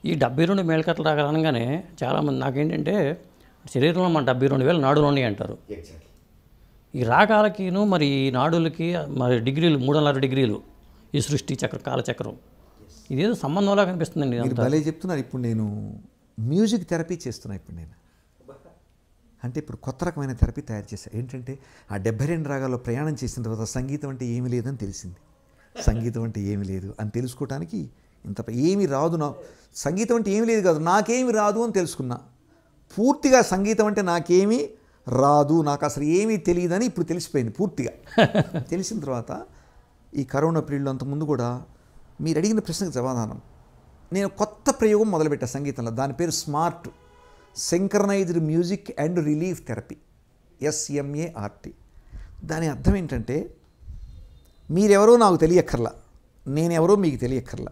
ఈ 72 మేళకర్తల రాగాలు అనగానే చాలామంది నాకేంటంటే శరీరంలో మన 72,000 నాడులు ఉన్నాయి అంటారు. ఈ రాగాలకిను మరి ఈ నాడులకి మరి డిగ్రీలు 3.5 డిగ్రీలు ఈ సృష్టి చక్రం కాలచక్రం ఇదేదో సంబంధంలా కనిపిస్తుందండి. మీరు భలే చెప్తున్నారు. ఇప్పుడు నేను మ్యూజిక్ థెరపీ చేస్తున్నా. ఇప్పుడు నేను అంటే ఇప్పుడు కొత్త రకమైన థెరపీ తయారు చేశాను. ఏంటంటే ఆ 72 రాగాల్లో ప్రయాణం చేసిన తర్వాత సంగీతం అంటే ఏమీ లేదని తెలిసింది. సంగీతం అంటే ఏమీ లేదు అని తెలుసుకోవడానికి ఇంత ఏమీ రాదు నా సంగీతం అంటే ఏమీ లేదు కాదు, నాకేమీ రాదు అని తెలుసుకున్నా. పూర్తిగా సంగీతం అంటే నాకేమీ రాదు, నాకు అసలు ఏమీ తెలియదని ఇప్పుడు తెలిసిపోయింది. పూర్తిగా తెలిసిన తర్వాత ఈ కరోనా పీరియడ్లో అంతకుముందు కూడా మీరు అడిగిన ప్రశ్నకు సమాధానం, నేను కొత్త ప్రయోగం మొదలుపెట్టాను సంగీతంలో. దాని పేరు smart synchronised music and relief therapy, SMART. దాని అర్థం ఏంటంటే మీరెవరో నాకు తెలియక్కర్లా, నేనెవరో మీకు తెలియక్కర్లా.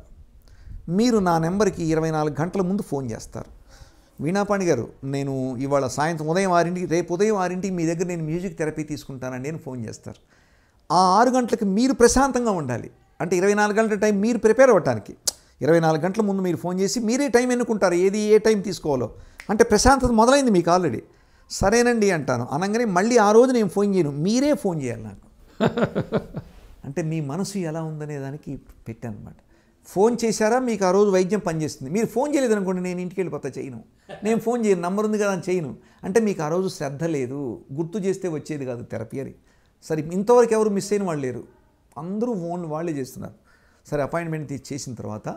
మీరు నా నెంబర్కి 24 గంటల ముందు ఫోన్ చేస్తారు. వీణాపాణి గారు, నేను ఇవాళ సాయంత్రం ఉదయం 6ంటికి, రేపు ఉదయం 6ంటికి మీ దగ్గర నేను మ్యూజిక్ థెరపీ తీసుకుంటానని నేను ఫోన్ చేస్తారు. ఆ 6 గంటలకు మీరు ప్రశాంతంగా ఉండాలి. అంటే 24 గంటల టైం మీరు ప్రిపేర్ అవ్వటానికి 24 గంటల ముందు మీరు ఫోన్ చేసి మీరే టైం ఎన్నుకుంటారు, ఏ టైం తీసుకోవాలో. అంటే ప్రశాంతత మొదలైంది మీకు ఆల్రెడీ. సరేనండి అంటాను. అనగానే మళ్ళీ ఆ రోజు నేను ఫోన్ చేయను, మీరే ఫోన్ చేయాలి నాకు. అంటే మీ మనసు ఎలా ఉందనే దానికి పెట్టాను అనమాట. ఫోన్ చేశారా మీకు ఆ రోజు వైద్యం పనిచేస్తుంది. మీరు ఫోన్ చేయలేదు అనుకోండి, నేను ఇంటికి వెళ్ళిపోతా, చేయను. నేను ఫోన్ చేయను, నంబర్ ఉంది కదా అని చేయను. అంటే మీకు ఆ రోజు శ్రద్ధ లేదు, గుర్తు చేస్తే వచ్చేది కాదు థెరపీ అని. సరే, ఇంతవరకు ఎవరు మిస్ అయిన వాళ్ళు లేరు, అందరూ ఫోన్ వాళ్ళే చేస్తున్నారు. సరే, అపాయింట్మెంట్ చేసిన తర్వాత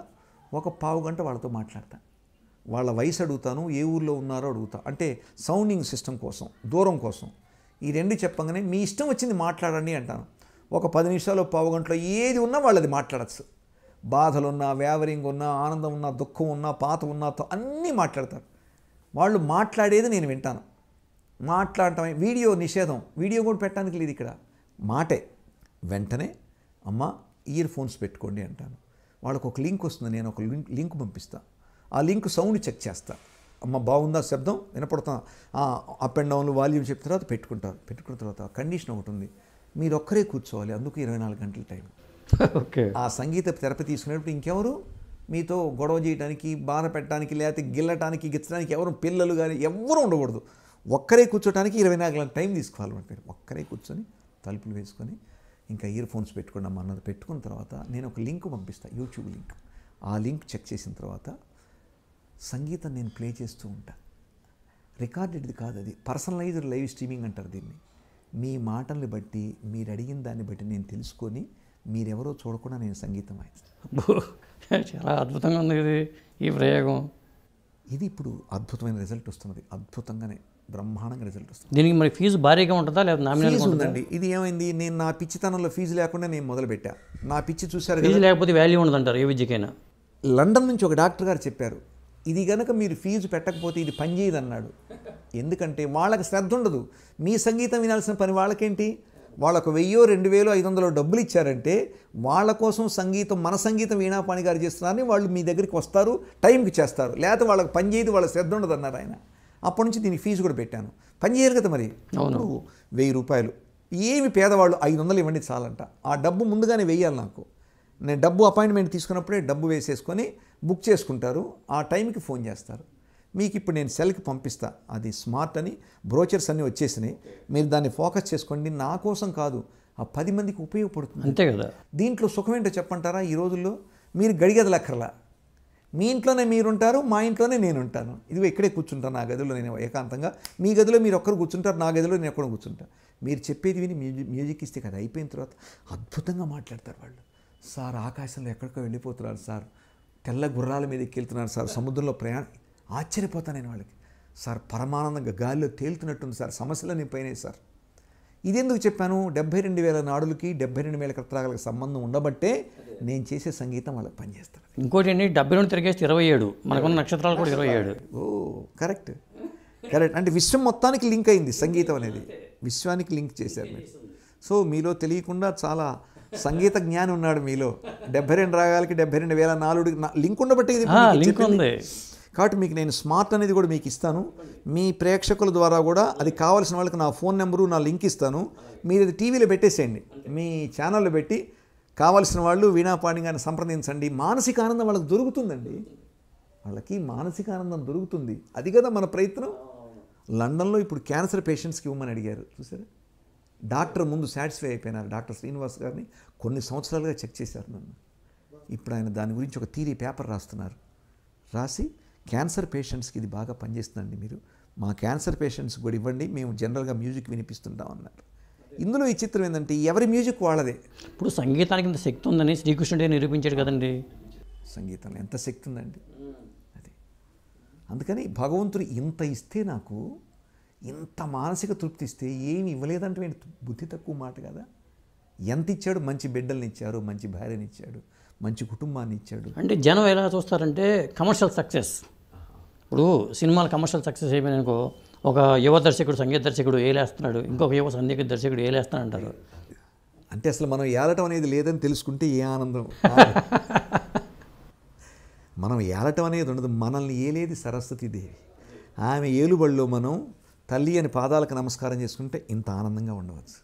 ఒక పావు గంట వాళ్ళతో మాట్లాడతాను. వాళ్ళ వయసు అడుగుతాను, ఏ ఊర్లో ఉన్నారో అడుగుతా. అంటే సౌండింగ్ సిస్టమ్ కోసం, దూరం కోసం. ఈ రెండు చెప్పగానే మీ ఇష్టం వచ్చింది మాట్లాడండి అంటాను. ఒక 10 నిమిషాలు పావు గంటలో ఏది ఉన్నా వాళ్ళది మాట్లాడచ్చు. బాధలున్నా, వేవరింగ్ ఉన్నా, ఆనందం ఉన్నా, దుఃఖం ఉన్నా, పాత ఉన్నా అన్నీ మాట్లాడతారు. వాళ్ళు మాట్లాడేది నేను వింటాను. మాట్లాడటం వీడియో నిషేధం, వీడియో కూడా పెట్టడానికి లేదు ఇక్కడ, మాటే. వెంటనే అమ్మ ఇయర్ ఫోన్స్ పెట్టుకోండి అంటాను. వాళ్ళకు ఒక లింక్ వస్తుంది, నేను ఒక లింక్ పంపిస్తాను. ఆ లింక్ సౌండ్ చెక్ చేస్తా. అమ్మ బాగుందా, శబ్దం వినపడుతున్నా, అప్ అండ్ డౌన్లు వాల్యూమ్ చెప్పిన తర్వాత పెట్టుకుంటారు. పెట్టుకున్న తర్వాత కండిషన్ ఒకటి ఉంది, మీరు ఒక్కరే కూర్చోవాలి, అందుకు 24 గంటల టైం. ఓకే. ఆ సంగీత థెరపీ తీసుకునేటప్పుడు ఇంకెవరు మీతో గొడవ చేయడానికి, బాధ పెట్టడానికి, లేకపోతే గిల్లటానికి, గిచ్చడానికి ఎవరు పిల్లలు కానీ ఎవరు ఉండకూడదు. ఒక్కరే కూర్చోటానికి 24 గంటల టైం తీసుకోవాలి. మీరు ఒక్కరే కూర్చొని తలుపులు వేసుకొని ఇంకా ఇయర్ ఫోన్స్ పెట్టుకోండి అమ్మ అన్నది. పెట్టుకున్న తర్వాత నేను ఒక లింక్ పంపిస్తాను, యూట్యూబ్ లింక్. ఆ లింక్ చెక్ చేసిన తర్వాత సంగీతం నేను ప్లే చేస్తూ ఉంటాను. రికార్డెడ్ది కాదు, అది పర్సనలైజ్డ్ లైవ్ స్ట్రీమింగ్ అంటారు దీన్ని. మీ మాటల్ని బట్టి, మీరు అడిగిన దాన్ని బట్టి నేను తెలుసుకొని మీరెవరో చూడకుండా నేను సంగీతం వాయిస్తాను. చాలా అద్భుతంగా ఉంది ఇది, ఈ ప్రయోగం. ఇది ఇప్పుడు అద్భుతమైన రిజల్ట్ వస్తున్నది, అద్భుతంగానే బ్రహ్మాండంగా రిజల్ట్ వస్తుంది. దీనికి మరి ఫీజు భారీగా ఉంటుందా లేదా నామినల్గా ఉందండి? ఇది ఏమైంది, నేను నా పిచ్చితనంలో ఫీజు లేకుండా నేను మొదలుపెట్టా. నా పిచ్చి చూశారు, ఫీజు లేకపోతే వాల్యూ ఉండదంటారు ఏ విద్యకైనా. లండన్ నుంచి ఒక డాక్టర్ గారు చెప్పారు, ఇది కనుక మీరు ఫీజు పెట్టకపోతే ఇది పనిచేయదు అన్నాడు. ఎందుకంటే వాళ్ళకి శ్రద్ధ ఉండదు. మీ సంగీతం వినాల్సిన పని వాళ్ళకేంటి? వాళ్ళకు 1000, 2000, 500 డబ్బులు ఇచ్చారంటే వాళ్ళ కోసం సంగీతం, మన సంగీతం వీణాపాణి గారు చేస్తున్నారని వాళ్ళు మీ దగ్గరికి వస్తారు, టైంకి చేస్తారు. లేకపోతే వాళ్ళకి పని చేయదు, వాళ్ళ శ్రద్ధ ఉండదు అన్నారు ఆయన. అప్పటి నుంచి దీనికి ఫీజు కూడా పెట్టాను. పని చేయరు కదా మరి. ఇప్పుడు 1000 రూపాయలు, ఏమి పేదవాళ్ళు 500 ఇవ్వండి చాలంట. ఆ డబ్బు ముందుగానే వేయాలి నాకు. నేను డబ్బు అపాయింట్మెంట్ తీసుకున్నప్పుడే డబ్బు వేసేసుకొని బుక్ చేసుకుంటారు. ఆ టైంకి ఫోన్ చేస్తారు. మీకు ఇప్పుడు నేను సెల్కి పంపిస్తా, అది స్మార్ట్ అని బ్రోచర్స్ అన్నీ వచ్చేసినాయి. మీరు దాన్ని ఫోకస్ చేసుకోండి. నా కోసం కాదు, ఆ 10 మందికి ఉపయోగపడుతుంది. అంతే కదా. దీంట్లో సుఖం ఏంటో చెప్పంటారా? ఈ రోజుల్లో మీరు గడిగదలక్కర్లా, మీ ఇంట్లోనే మీరుంటారు, మా ఇంట్లోనే నేను ఉంటాను. ఇదిగో ఇక్కడే కూర్చుంటాను, నా గదిలో నేను ఏకాంతంగా. మీ గదిలో మీరు ఒక్కరు కూర్చుంటారు, నా గదిలో నేను ఒక్కరు కూర్చుంటాను. మీరు చెప్పేది విని మ్యూజిక్ ఇస్తే కదా, అయిపోయిన తర్వాత అద్భుతంగా మాట్లాడతారు వాళ్ళు. సార్ ఆకాశంలో ఎక్కడికో వెళ్ళిపోతున్నారు సార్, తెల్ల గుర్రాల మీద ఎక్కెళ్తున్నారు సార్, సముద్రంలో ప్రయాణం. ఆశ్చర్యపోతాను నేను వాళ్ళకి. సార్ పరమానందంగా గాలిలో తేలుతున్నట్టుంది సార్, సమస్యలన్నీ పోయినాయి సార్. ఇదెందుకు చెప్పాను? 72,000 నాడులకి 72 మేళకర్తరాలకు సంబంధం ఉండబట్టే నేను చేసే సంగీతం వాళ్ళకి పనిచేస్తాను. ఇంకోటి ఏంటి, 72 తిరిగేస్తే 27, మనకున్న నక్షత్రాలు కూడా 27. ఓ కరెక్ట్. అంటే విశ్వం మొత్తానికి లింక్ అయింది సంగీతం అనేది, విశ్వానికి లింక్ చేశారు మీరు. సో మీలో తెలియకుండా చాలా సంగీత జ్ఞానం ఉన్నాడు మీలో. 72 రాగాలకి 72,000 నాలుడికి లింక్ ఉండబట్టి ఇది లింక్ ఉంది. కాబట్టి మీకు నేను స్మార్ట్ అనేది కూడా మీకు ఇస్తాను. మీ ప్రేక్షకుల ద్వారా కూడా అది కావాల్సిన వాళ్ళకి నా ఫోన్ నెంబరు, నా లింక్ ఇస్తాను. మీరు అది టీవీలో పెట్టేసేయండి, మీ ఛానల్లో పెట్టి కావాల్సిన వాళ్ళు వీణాపాణి గారిని సంప్రదించండి. మానసిక ఆనందం వాళ్ళకి దొరుకుతుందండి. వాళ్ళకి మానసిక ఆనందం దొరుకుతుంది. అది కదా మన ప్రయత్నం. లండన్లో ఇప్పుడు క్యాన్సర్ పేషెంట్స్కి ఇవ్వమని అడిగారు, చూసారా? డాక్టర్ ముందు సాటిస్ఫై అయిపోయినారు. డాక్టర్ శ్రీనివాస్ గారిని కొన్ని సంవత్సరాలుగా చెక్ చేశారు నన్ను. ఇప్పుడు ఆయన దాని గురించి ఒక థియరీ పేపర్ రాస్తున్నారు. రాసి క్యాన్సర్ పేషెంట్స్కి ఇది బాగా పనిచేస్తుందండి, మీరు మా క్యాన్సర్ పేషెంట్స్ కూడా ఇవ్వండి, మేము జనరల్గా మ్యూజిక్ వినిపిస్తుంటాం అన్నారు. ఇందులో ఈ చిత్రం ఏంటంటే ఎవరి మ్యూజిక్ వాళ్ళదే. ఇప్పుడు సంగీతానికి ఇంత శక్తి ఉందని శ్రీకృష్ణుడే నిరూపించాడు కదండి. సంగీతంలో ఎంత శక్తి ఉందండి. అది అందుకని భగవంతుడు ఇంత ఇస్తే, నాకు ఇంత మానసిక తృప్తి ఇస్తే ఏమి ఇవ్వలేదంటే బుద్ధి తక్కువ మాట కదా. ఎంత ఇచ్చాడు? మంచి బిడ్డల్ని ఇచ్చారు, మంచి భార్యని ఇచ్చాడు, మంచి కుటుంబాన్ని ఇచ్చాడు. అంటే జనం ఎలా చూస్తారంటే కమర్షియల్ సక్సెస్. ఇప్పుడు సినిమాలు కమర్షియల్ సక్సెస్ అయిపోయినాకో ఒక యువ దర్శకుడు సంగీత దర్శకుడు ఏలేస్తున్నాడు, ఇంకొక యువ సంగీత దర్శకుడు ఏలేస్తాడు అంటారు. అంటే అసలు మనం ఏలటం అనేది లేదని తెలుసుకుంటే ఏ ఆనందం. మనం ఏలటం అనేది ఉండదు. మనల్ని ఏలేది సరస్వతీదేవి. ఆమె ఏలుబడిలో మనం తల్లి అని పాదాలకు నమస్కారం చేసుకుంటే ఇంత ఆనందంగా ఉండవచ్చు.